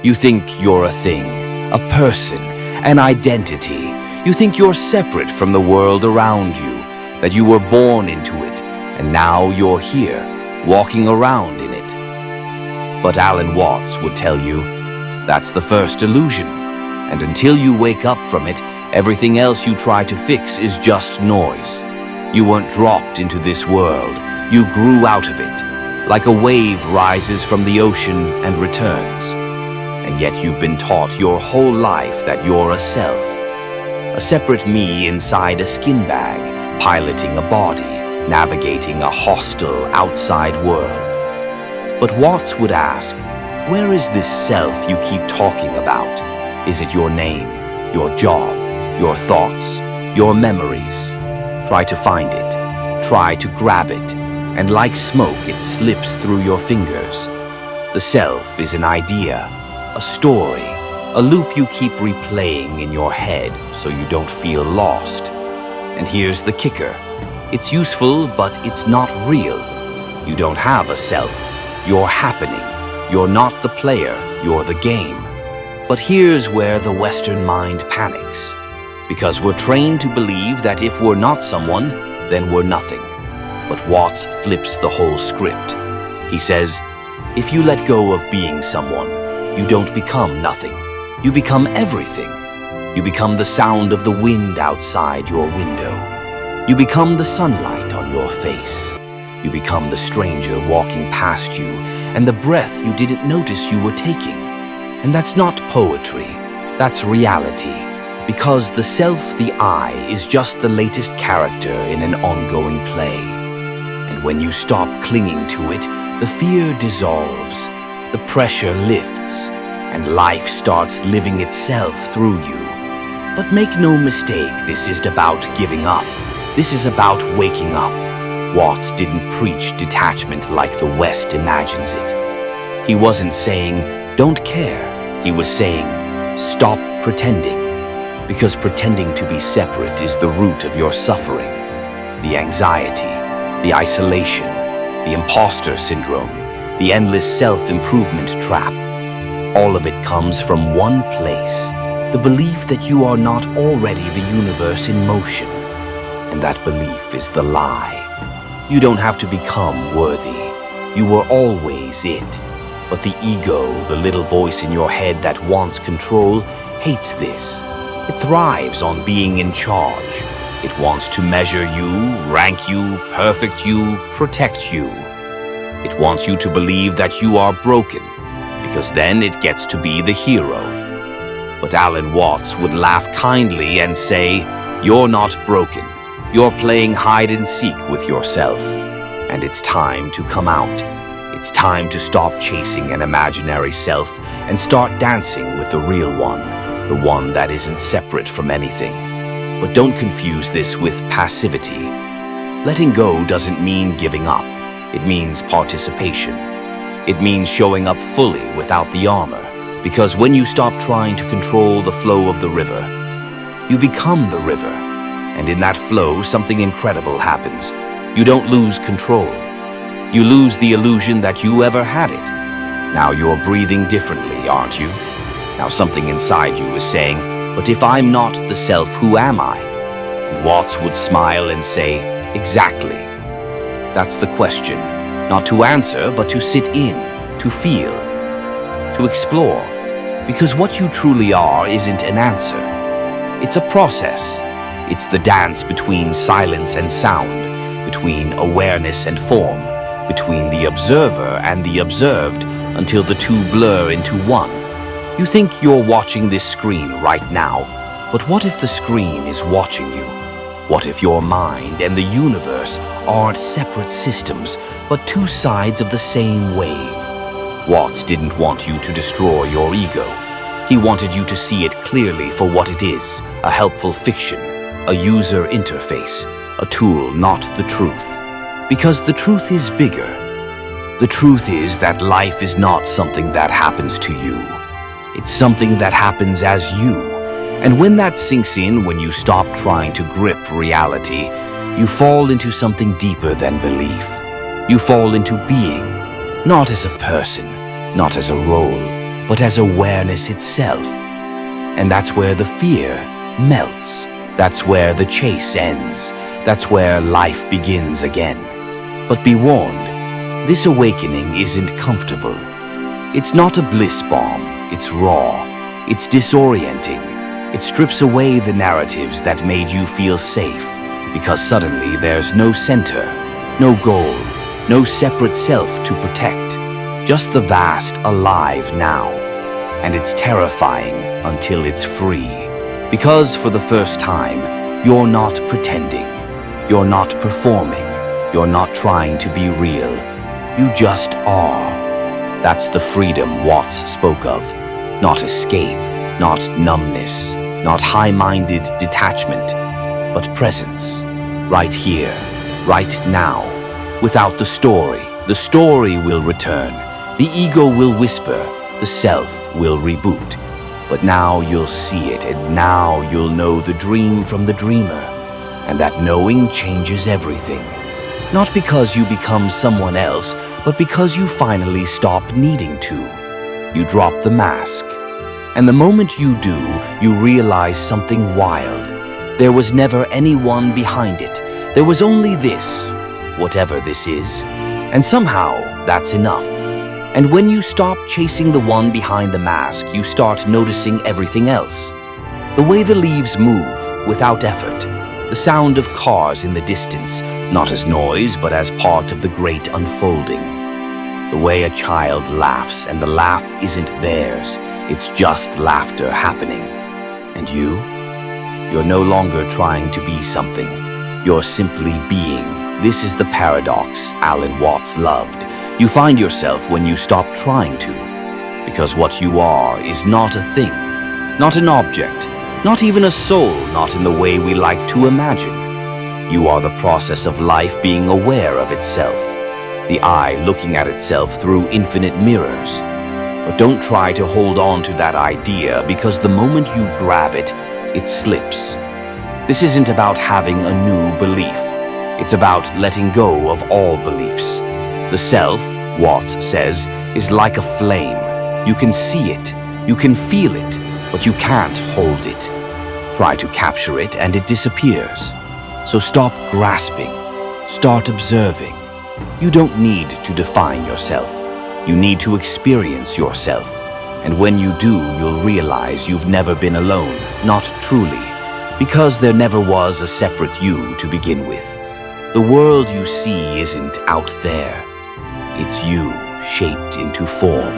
You think you're a thing, a person, an identity. You think you're separate from the world around you, that you were born into it, and now you're here, walking around in it. But Alan Watts would tell you, that's the first illusion, and until you wake up from it, everything else you try to fix is just noise. You weren't dropped into this world, you grew out of it, like a wave rises from the ocean and returns. And yet you've been taught your whole life that you're a self, a separate me inside a skin bag, piloting a body, navigating a hostile outside world. But Watts would ask, where is this self you keep talking about? Is it your name, your job, your thoughts, your memories? Try to find it, try to grab it, and like smoke it slips through your fingers. The self is an idea, a story, a loop you keep replaying in your head so you don't feel lost. And here's the kicker. It's useful, but it's not real. You don't have a self. You're happening. You're not the player. You're the game. But here's where the Western mind panics. Because we're trained to believe that if we're not someone, then we're nothing. But Watts flips the whole script. He says, if you let go of being someone, you don't become nothing. You become everything. You become the sound of the wind outside your window. You become the sunlight on your face. You become the stranger walking past you and the breath you didn't notice you were taking. And that's not poetry. That's reality. Because the self, the I, is just the latest character in an ongoing play. And when you stop clinging to it, the fear dissolves. The pressure lifts, and life starts living itself through you. But make no mistake, this isn't about giving up. This is about waking up. Watts didn't preach detachment like the West imagines it. He wasn't saying, don't care. He was saying, stop pretending. Because pretending to be separate is the root of your suffering. The anxiety, the isolation, the imposter syndrome, the endless self-improvement trap. All of it comes from one place, the belief that you are not already the universe in motion. And that belief is the lie. You don't have to become worthy. You were always it. But the ego, the little voice in your head that wants control, hates this. It thrives on being in charge. It wants to measure you, rank you, perfect you, protect you. It wants you to believe that you are broken, because then it gets to be the hero. But Alan Watts would laugh kindly and say, you're not broken. You're playing hide and seek with yourself. And it's time to come out. It's time to stop chasing an imaginary self and start dancing with the real one, the one that isn't separate from anything. But don't confuse this with passivity. Letting go doesn't mean giving up. It means participation. It means showing up fully without the armor. Because when you stop trying to control the flow of the river, you become the river. And in that flow, something incredible happens. You don't lose control. You lose the illusion that you ever had it. Now you're breathing differently, aren't you? Now something inside you is saying, but if I'm not the self, who am I? And Watts would smile and say, exactly. That's the question. Not to answer, but to sit in, to feel, to explore. Because what you truly are isn't an answer. It's a process. It's the dance between silence and sound, between awareness and form, between the observer and the observed, until the two blur into one. You think you're watching this screen right now, but what if the screen is watching you? What if your mind and the universe aren't separate systems, but two sides of the same wave? Watts didn't want you to destroy your ego. He wanted you to see it clearly for what it is, a helpful fiction, a user interface, a tool, not the truth. Because the truth is bigger. The truth is that life is not something that happens to you. It's something that happens as you. And when that sinks in, when you stop trying to grip reality, you fall into something deeper than belief. You fall into being, not as a person, not as a role, but as awareness itself. And that's where the fear melts. That's where the chase ends. That's where life begins again. But be warned, this awakening isn't comfortable. It's not a bliss bomb. It's raw. It's disorienting. It strips away the narratives that made you feel safe, because suddenly there's no center, no goal, no separate self to protect. Just the vast, alive now. And it's terrifying until it's free. Because for the first time, you're not pretending. You're not performing. You're not trying to be real. You just are. That's the freedom Watts spoke of. Not escape, not numbness, not high-minded detachment, but presence. Right here, right now. Without the story will return. The ego will whisper, the self will reboot. But now you'll see it, and now you'll know the dream from the dreamer. And that knowing changes everything. Not because you become someone else, but because you finally stop needing to. You drop the mask. And the moment you do, you realize something wild. There was never anyone behind it. There was only this, whatever this is. And somehow, that's enough. And when you stop chasing the one behind the mask, you start noticing everything else. The way the leaves move, without effort. The sound of cars in the distance, not as noise, but as part of the great unfolding. The way a child laughs, and the laugh isn't theirs. It's just laughter happening. And you? You're no longer trying to be something. You're simply being. This is the paradox Alan Watts loved. You find yourself when you stop trying to. Because what you are is not a thing, not an object, not even a soul, not in the way we like to imagine. You are the process of life being aware of itself, the eye looking at itself through infinite mirrors. But don't try to hold on to that idea, because the moment you grab it, it slips. This isn't about having a new belief. It's about letting go of all beliefs. The self, Watts says, is like a flame. You can see it, you can feel it, but you can't hold it. Try to capture it and it disappears. So stop grasping, start observing. You don't need to define yourself. You need to experience yourself. And when you do, you'll realize you've never been alone, not truly, because there never was a separate you to begin with. The world you see isn't out there. It's you, shaped into form.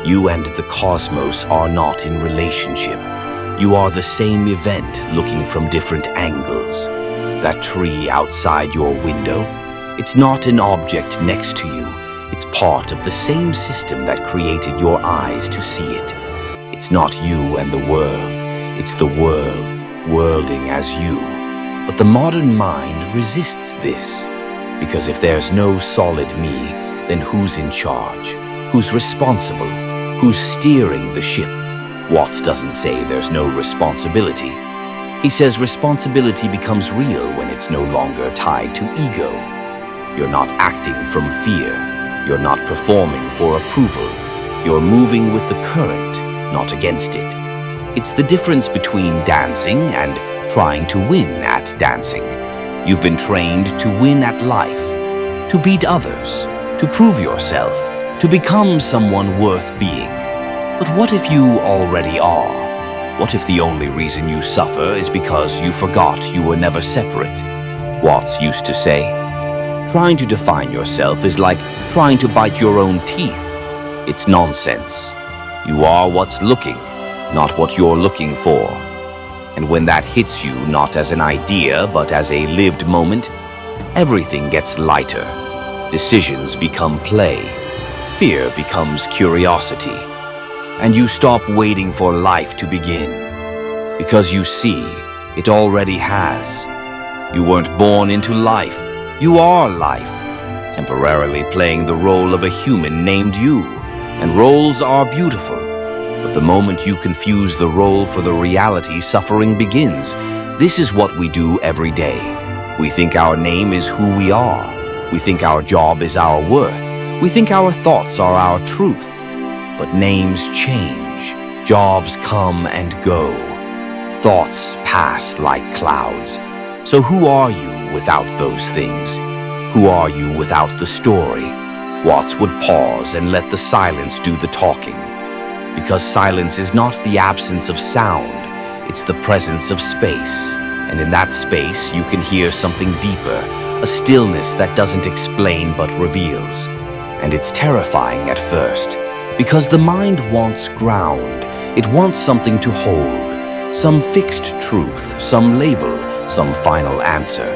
You and the cosmos are not in relationship. You are the same event looking from different angles. That tree outside your window, it's not an object next to you. It's part of the same system that created your eyes to see it. It's not you and the world. It's the world, worlding as you. But the modern mind resists this. Because if there's no solid me, then who's in charge? Who's responsible? Who's steering the ship? Watts doesn't say there's no responsibility. He says responsibility becomes real when it's no longer tied to ego. You're not acting from fear. You're not performing for approval. You're moving with the current, not against it. It's the difference between dancing and trying to win at dancing. You've been trained to win at life, to beat others, to prove yourself, to become someone worth being. But what if you already are? What if the only reason you suffer is because you forgot you were never separate? Watts used to say, trying to define yourself is like trying to bite your own teeth. It's nonsense. You are what's looking, not what you're looking for. And when that hits you not as an idea but as a lived moment, everything gets lighter. Decisions become play. Fear becomes curiosity. And you stop waiting for life to begin. Because you see, it already has. You weren't born into life. You are life, temporarily playing the role of a human named you. And roles are beautiful. But the moment you confuse the role for the reality, suffering begins. This is what we do every day. We think our name is who we are. We think our job is our worth. We think our thoughts are our truth. but names change, jobs come and go, thoughts pass like clouds. So who are you without those things? Who are you without the story? Watts would pause and let the silence do the talking. Because silence is not the absence of sound, it's the presence of space. And in that space, you can hear something deeper, a stillness that doesn't explain but reveals. And it's terrifying at first, because the mind wants ground. It wants something to hold, some fixed truth, some label, some final answer.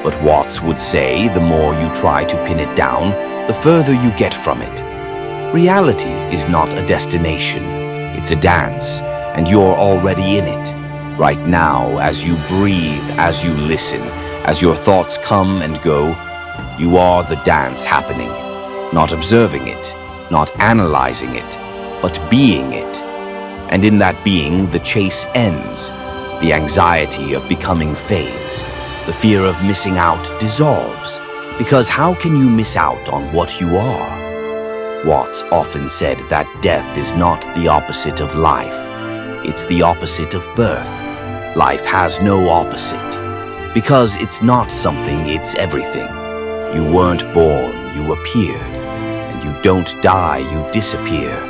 But Watts would say the more you try to pin it down, the further you get from it. Reality is not a destination, it's a dance, and you're already in it. Right now, as you breathe, as you listen, as your thoughts come and go, you are the dance happening. Not observing it, not analyzing it, but being it. And in that being, the chase ends. The anxiety of becoming fades. The fear of missing out dissolves. Because how can you miss out on what you are? Watts often said that death is not the opposite of life. It's the opposite of birth. Life has no opposite. Because it's not something, it's everything. You weren't born, you appeared. And you don't die, you disappear.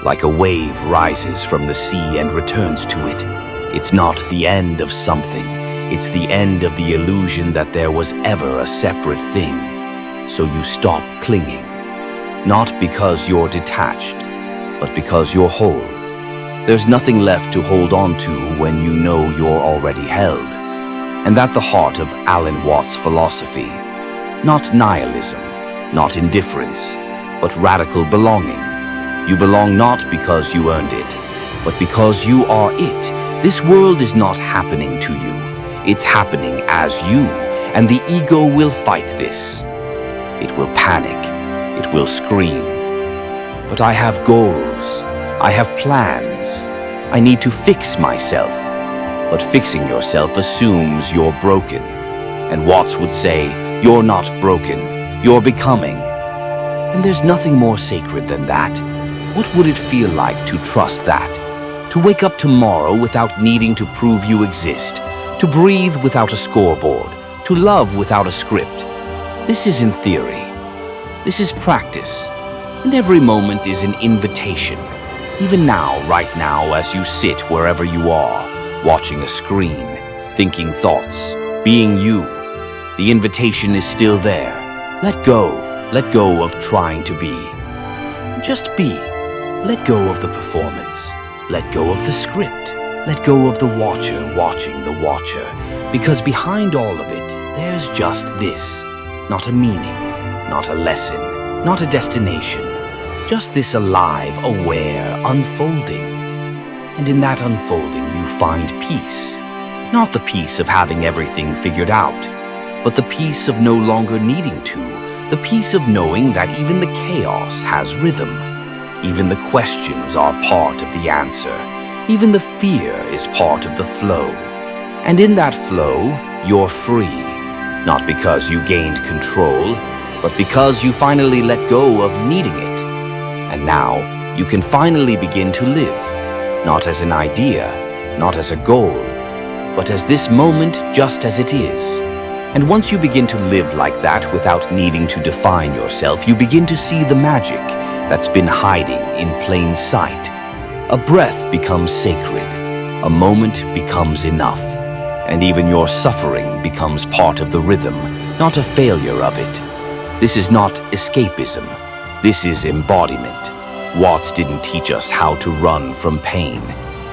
Like a wave rises from the sea and returns to it. It's not the end of something. It's the end of the illusion that there was ever a separate thing. So you stop clinging. Not because you're detached, but because you're whole. There's nothing left to hold on to when you know you're already held. And at the heart of Alan Watts' philosophy, not nihilism, not indifference, but radical belonging. You belong not because you earned it, but because you are it. This world is not happening to you. It's happening as you, and the ego will fight this. It will panic. It will scream. But I have goals. I have plans. I need to fix myself. But fixing yourself assumes you're broken. And Watts would say, you're not broken. You're becoming. And there's nothing more sacred than that. What would it feel like to trust that? To wake up tomorrow without needing to prove you exist. To breathe without a scoreboard. To love without a script. This isn't theory. This is practice. And every moment is an invitation. Even now, right now, as you sit wherever you are, watching a screen, thinking thoughts, being you, the invitation is still there. Let go. Let go of trying to be. Just be. Let go of the performance. Let go of the script. Let go of the watcher watching the watcher. Because behind all of it, there's just this. Not a meaning, not a lesson, not a destination. Just this alive, aware, unfolding. And in that unfolding, you find peace. Not the peace of having everything figured out, but the peace of no longer needing to. The peace of knowing that even the chaos has rhythm. Even the questions are part of the answer. Even the fear is part of the flow. And in that flow, you're free. Not because you gained control, but because you finally let go of needing it. And now, you can finally begin to live. Not as an idea, not as a goal, but as this moment just as it is. And once you begin to live like that without needing to define yourself, you begin to see the magic that's been hiding in plain sight. A breath becomes sacred. A moment becomes enough. And even your suffering becomes part of the rhythm, not a failure of it. This is not escapism. This is embodiment. Watts didn't teach us how to run from pain.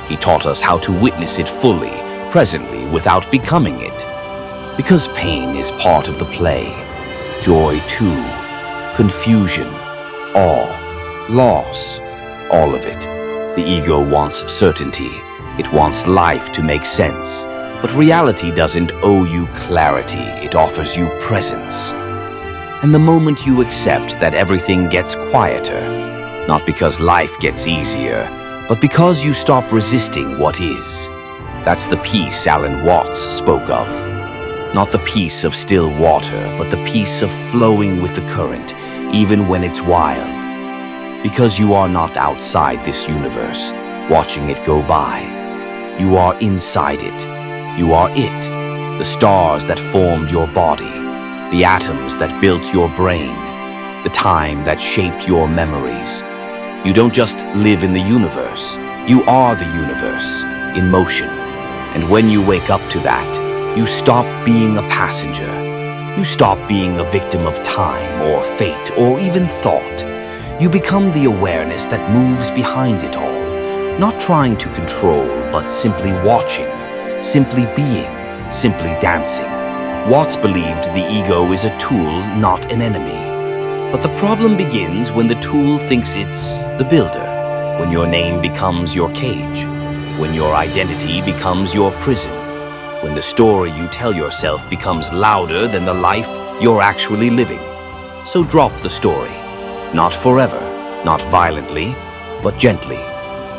He taught us how to witness it fully, presently, without becoming it. Because pain is part of the play. Joy too. Confusion. Awe. Loss. All of it. The ego wants certainty. It wants life to make sense. But reality doesn't owe you clarity. It offers you presence. And the moment you accept that everything gets quieter, not because life gets easier, but because you stop resisting what is. That's the peace Alan Watts spoke of. Not the peace of still water, but the peace of flowing with the current, even when it's wild. Because you are not outside this universe, watching it go by. You are inside it. You are it. The stars that formed your body, the atoms that built your brain, the time that shaped your memories. You don't just live in the universe. You are the universe, in motion. And when you wake up to that, you stop being a passenger. You stop being a victim of time or fate or even thought. You become the awareness that moves behind it all, not trying to control, but simply watching, simply being, simply dancing. Watts believed the ego is a tool, not an enemy. But the problem begins when the tool thinks it's the builder, when your name becomes your cage, when your identity becomes your prison, when the story you tell yourself becomes louder than the life you're actually living. So drop the story. Not forever, not violently, but gently.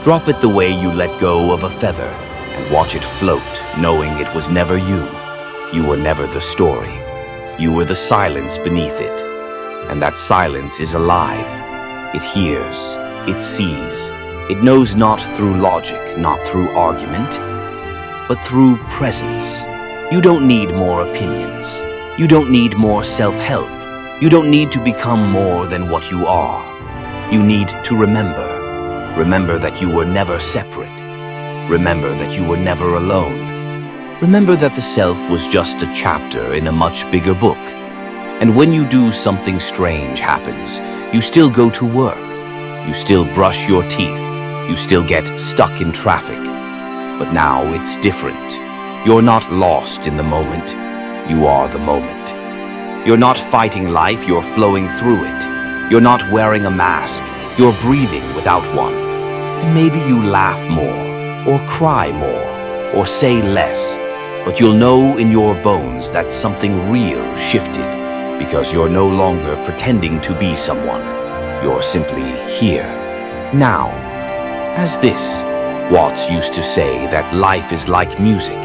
Drop it the way you let go of a feather and watch it float, knowing it was never you. You were never the story. You were the silence beneath it. And that silence is alive. It hears, it sees. It knows not through logic, not through argument, but through presence. You don't need more opinions. You don't need more self-help. You don't need to become more than what you are. You need to remember. Remember that you were never separate. Remember that you were never alone. Remember that the self was just a chapter in a much bigger book. And when you do, something strange happens. You still go to work. You still brush your teeth. You still get stuck in traffic. But now it's different. You're not lost in the moment. You are the moment. You're not fighting life, you're flowing through it. You're not wearing a mask, you're breathing without one. And maybe you laugh more, or cry more, or say less, but you'll know in your bones that something real shifted, because you're no longer pretending to be someone. You're simply here, now. As this, Watts used to say that life is like music.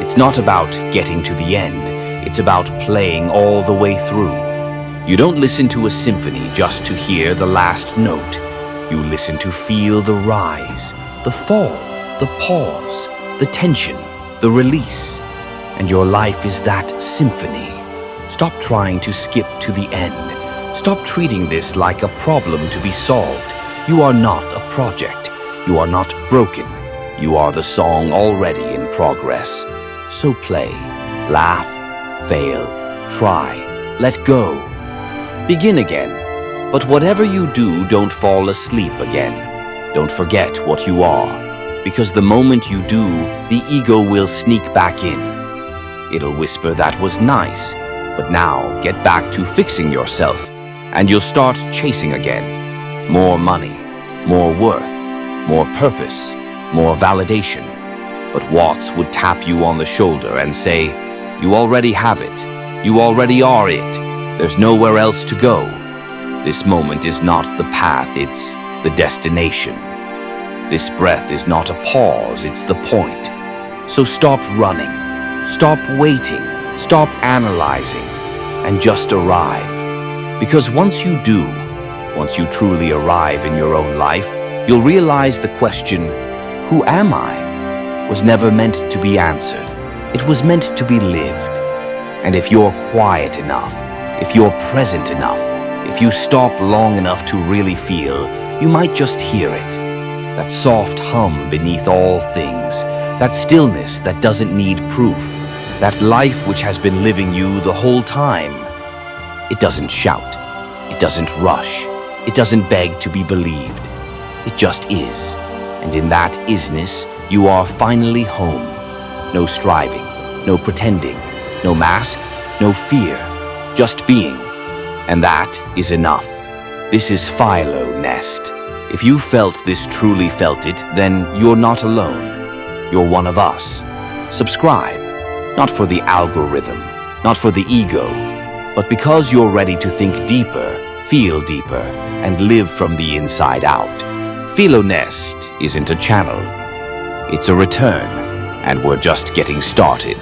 It's not about getting to the end. It's about playing all the way through. You don't listen to a symphony just to hear the last note. You listen to feel the rise, the fall, the pause, the tension, the release. And your life is that symphony. Stop trying to skip to the end. Stop treating this like a problem to be solved. You are not a project. You are not broken. You are the song already in progress. So play, laugh, fail, try, let go. Begin again. But whatever you do, don't fall asleep again. Don't forget what you are. Because the moment you do, the ego will sneak back in. It'll whisper that was nice, but now get back to fixing yourself, and you'll start chasing again. More money, more worth, more purpose, more validation. But Watts would tap you on the shoulder and say, "You already have it. You already are it. There's nowhere else to go. This moment is not the path, it's the destination. This breath is not a pause, it's the point. So stop running, stop waiting, stop analyzing, and just arrive. Because once you do, once you truly arrive in your own life, you'll realize the question, who am I, was never meant to be answered. It was meant to be lived. And if you're quiet enough, if you're present enough, if you stop long enough to really feel, you might just hear it. That soft hum beneath all things, that stillness that doesn't need proof, that life which has been living you the whole time. It doesn't shout, it doesn't rush, it doesn't beg to be believed. It just is. And in that isness, you are finally home. No striving, no pretending, no mask, no fear, just being. And that is enough. This is PhiloNest. If you felt this, truly felt it, then you're not alone. You're one of us. Subscribe, not for the algorithm, not for the ego, but because you're ready to think deeper, feel deeper, and live from the inside out. PhiloNest isn't a channel. It's a return, and we're just getting started.